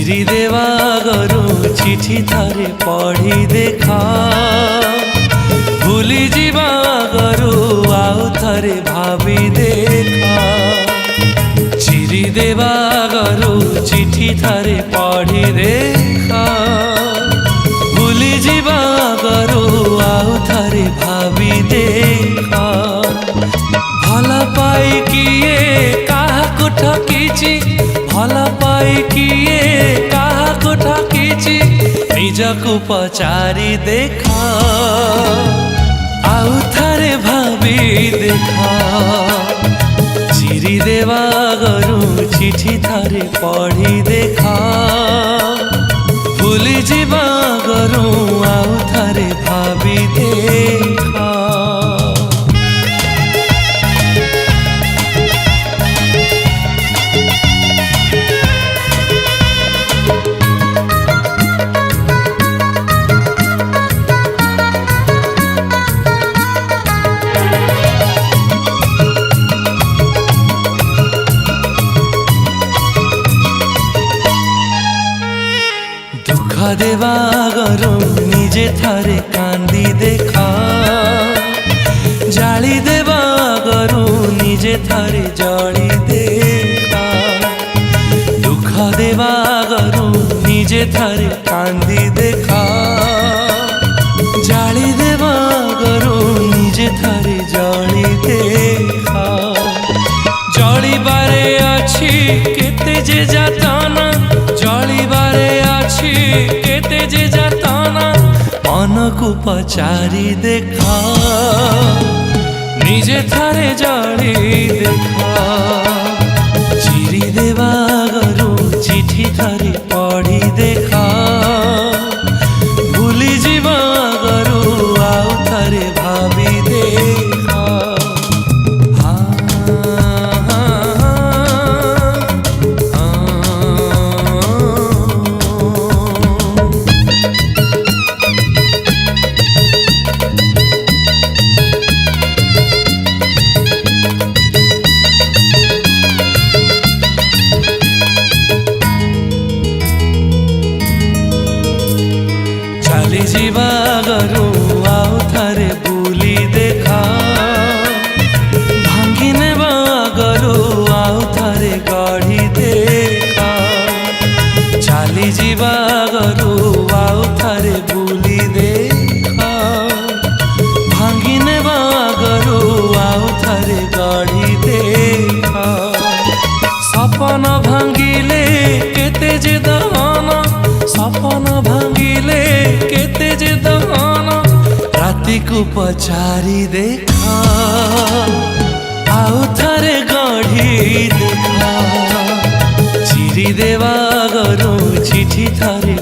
चिरी देवा गरु चिठी थरे पढ़ी देखा भूली जीवा गरु आउ थरे भाभी देखा चिरी देवा गरु चिठी थरे पढ़ी देखा भूली जीवा गरु आउ थरे भाभी देखा भल पाई किए काहाको ठकीची भल पाई किए काहाको ठकीची निजको पचारी देखा आउ थरे भाभी देखा चिरी देवा गरु चिठी थरे पढ़ी देखा भूली जीवा गरु आउ थरे भाभी देखा। दुख देवा गरु निजे थरे कांदी देखा जाली देवा गरु निजे थरे जड़ी देखा दुख देवा गरु निजे थरे कांदी देखा जाली देवा गरु निजे थरे जड़ी देखा जड़ी बारे अच्छी केते जे जाताना जड़ी बारे अच्छी केते जे जाताना मन को पचारी देखा निजे थारे जड़ी देखा चिरी देवा गरु चिठी थरे पढ़ी देखा भूली जीवा गरु आउ थरे भाभी देखा। चाली जीवा गरु आउ थरे बुली देखा भांगी नेवा गरु आउ थरे गढ़ी देखा चाली जीवा गरु आउ थरे बुली देखा भांगी नेवा गरु आउ थरे गढ़ी देखा सपन भांगिले केते जे दहना सपन भांगिले केते जे दहना राति को पचारी देखा आउ थरे गढ़ी देखा चिरी देवा गरु चिठी थरे